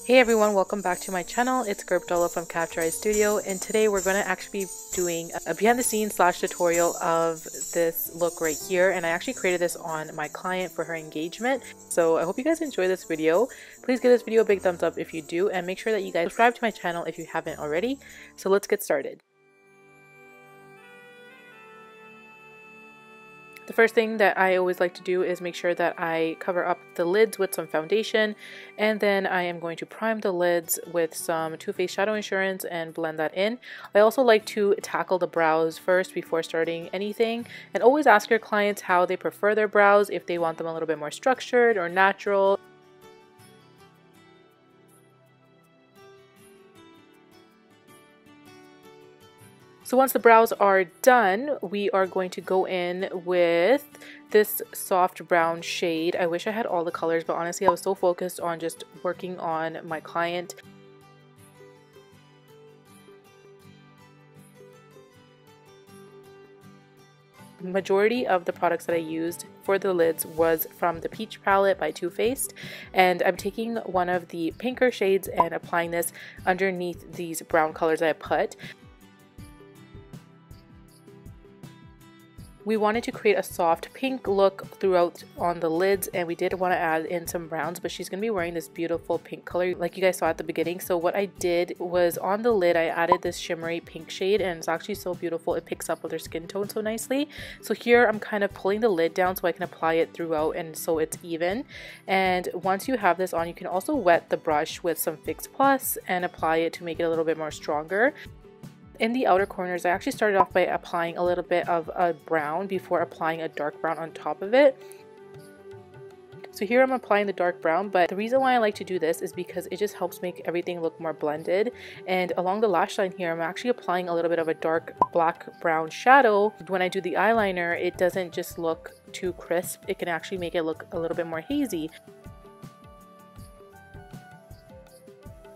Hey everyone, welcome back to my channel. It's Gurp Dhaliwal from Captur-eyesstudio, and today we're going to actually be doing a behind the scenes / tutorial of this look right here. And I actually created this on my client for her engagement. So I hope you guys enjoy this video. Please give this video a big thumbs up if you do, and make sure that you guys subscribe to my channel if you haven't already. So let's get started. The first thing that I always like to do is make sure that I cover up the lids with some foundation, and then I am going to prime the lids with some Too Faced Shadow Insurance and blend that in. I also like to tackle the brows first before starting anything, and always ask your clients how they prefer their brows, if they want them a little bit more structured or natural. So once the brows are done, we are going to go in with this soft brown shade. I wish I had all the colors, but honestly I was so focused on just working on my client. Majority of the products that I used for the lids was from the Peach palette by Too Faced, and I'm taking one of the pinker shades and applying this underneath these brown colors I put. We wanted to create a soft pink look throughout on the lids, and we did want to add in some browns, but she's going to be wearing this beautiful pink color like you guys saw at the beginning. So what I did was on the lid I added this shimmery pink shade, and it's actually so beautiful. It picks up with her skin tone so nicely. So here I'm kind of pulling the lid down so I can apply it throughout and so it's even. And once you have this on, you can also wet the brush with some Fix Plus and apply it to make it a little bit more stronger. In the outer corners, I actually started off by applying a little bit of a brown before applying a dark brown on top of it. So here I'm applying the dark brown, but the reason why I like to do this is because it just helps make everything look more blended. And along the lash line here, I'm actually applying a little bit of a dark black brown shadow. When I do the eyeliner, it doesn't just look too crisp, it can actually make it look a little bit more hazy.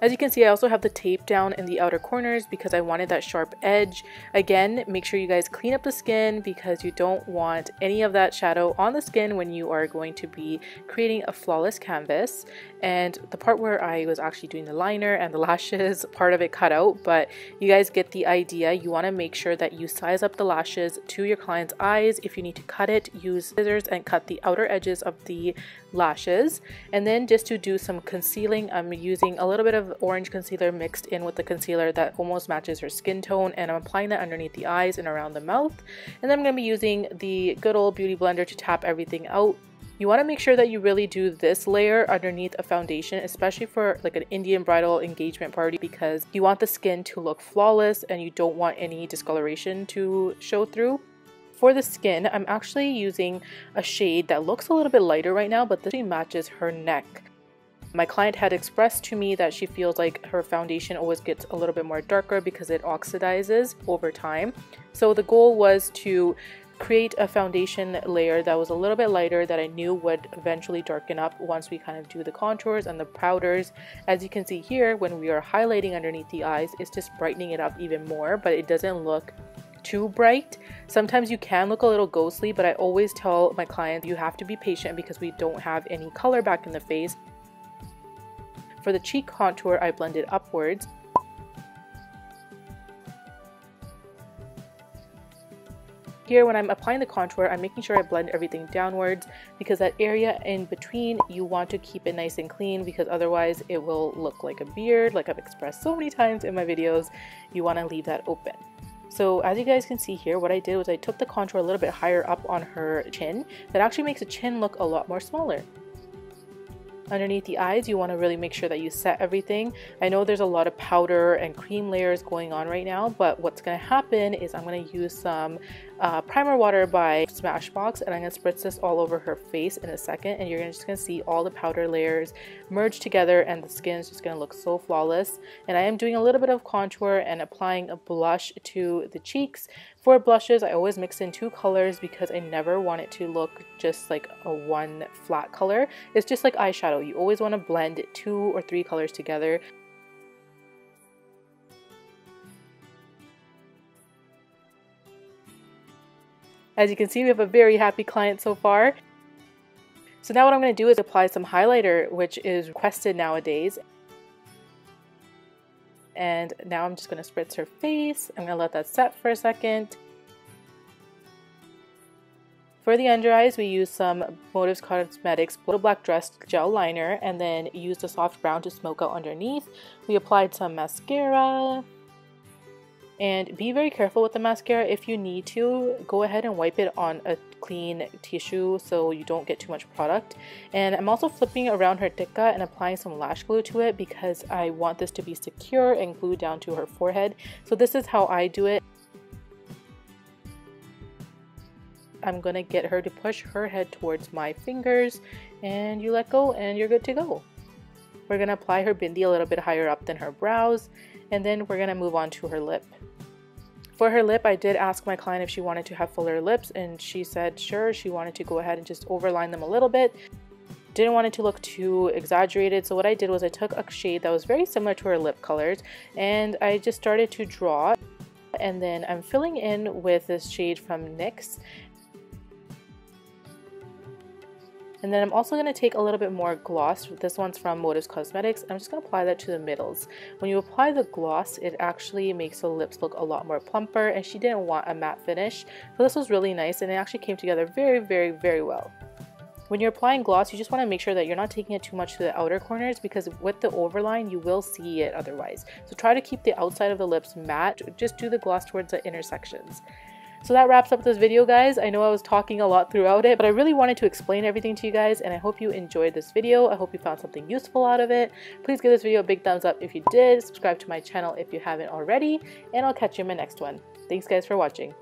As you can see, I also have the tape down in the outer corners because I wanted that sharp edge. Again, make sure you guys clean up the skin because you don't want any of that shadow on the skin when you are going to be creating a flawless canvas. And the part where I was actually doing the liner and the lashes, part of it cut out, but you guys get the idea. You want to make sure that you size up the lashes to your client's eyes. If you need to cut it, use scissors and cut the outer edges of the lashes. And then just to do some concealing, I'm using a little bit of orange concealer mixed in with the concealer that almost matches her skin tone, and I'm applying that underneath the eyes and around the mouth. And then I'm going to be using the good old beauty blender to tap everything out. You want to make sure that you really do this layer underneath a foundation, especially for like an Indian bridal engagement party, because you want the skin to look flawless and you don't want any discoloration to show through. For the skin, I'm actually using a shade that looks a little bit lighter right now, but this matches her neck. My client had expressed to me that she feels like her foundation always gets a little bit more darker because it oxidizes over time. So the goal was to create a foundation layer that was a little bit lighter that I knew would eventually darken up once we kind of do the contours and the powders. As you can see here, when we are highlighting underneath the eyes, it's just brightening it up even more, but it doesn't look too bright. Sometimes you can look a little ghostly, but I always tell my clients you have to be patient because we don't have any color back in the face. For the cheek contour, I blended upwards. Here, when I'm applying the contour, I'm making sure I blend everything downwards because that area in between, you want to keep it nice and clean because otherwise it will look like a beard, like I've expressed so many times in my videos. You want to leave that open. So as you guys can see here, what I did was I took the contour a little bit higher up on her chin. That actually makes the chin look a lot more smaller. Underneath the eyes, you want to really make sure that you set everything. I know there's a lot of powder and cream layers going on right now, but what's going to happen is I'm going to use some primer water by Smashbox, and I'm going to spritz this all over her face in a second, and you're just going to see all the powder layers merge together and the skin is just going to look so flawless. And I am doing a little bit of contour and applying a blush to the cheeks. For blushes, I always mix in two colors because I never want it to look just like a one flat color. It's just like eyeshadow. You always want to blend 2 or 3 colors together. As you can see, we have a very happy client so far. So now what I'm going to do is apply some highlighter, which is requested nowadays. and now I'm just going to spritz her face. I'm going to let that set for a second. For the under eyes, we use some Motives Cosmetics Little Black Dress Gel Liner and then use the soft brown to smoke out underneath. We applied some mascara. And be very careful with the mascara. If you need to, go ahead and wipe it on a clean tissue so you don't get too much product. And I'm also flipping around her tikka and applying some lash glue to it because I want this to be secure and glued down to her forehead. So this is how I do it. I'm gonna get her to push her head towards my fingers, and you let go and you're good to go. We're gonna apply her bindi a little bit higher up than her brows, and then we're gonna move on to her lip. For her lip, I did ask my client if she wanted to have fuller lips, and she said sure, she wanted to go ahead and just overline them a little bit. Didn't want it to look too exaggerated, so what I did was I took a shade that was very similar to her lip colors, and I just started to draw, and then I'm filling in with this shade from NYX. And then I'm also going to take a little bit more gloss. This one's from Motives Cosmetics. I'm just going to apply that to the middles. When you apply the gloss, it actually makes the lips look a lot more plumper, and she didn't want a matte finish. So this was really nice, and it actually came together very, very, very well. When you're applying gloss, you just want to make sure that you're not taking it too much to the outer corners, because with the overline, you will see it otherwise. So try to keep the outside of the lips matte. Just do the gloss towards the intersections. So that wraps up this video, guys. I know I was talking a lot throughout it, but I really wanted to explain everything to you guys, and I hope you enjoyed this video. I hope you found something useful out of it. Please give this video a big thumbs up if you did. Subscribe to my channel if you haven't already, and I'll catch you in my next one. Thanks, guys, for watching.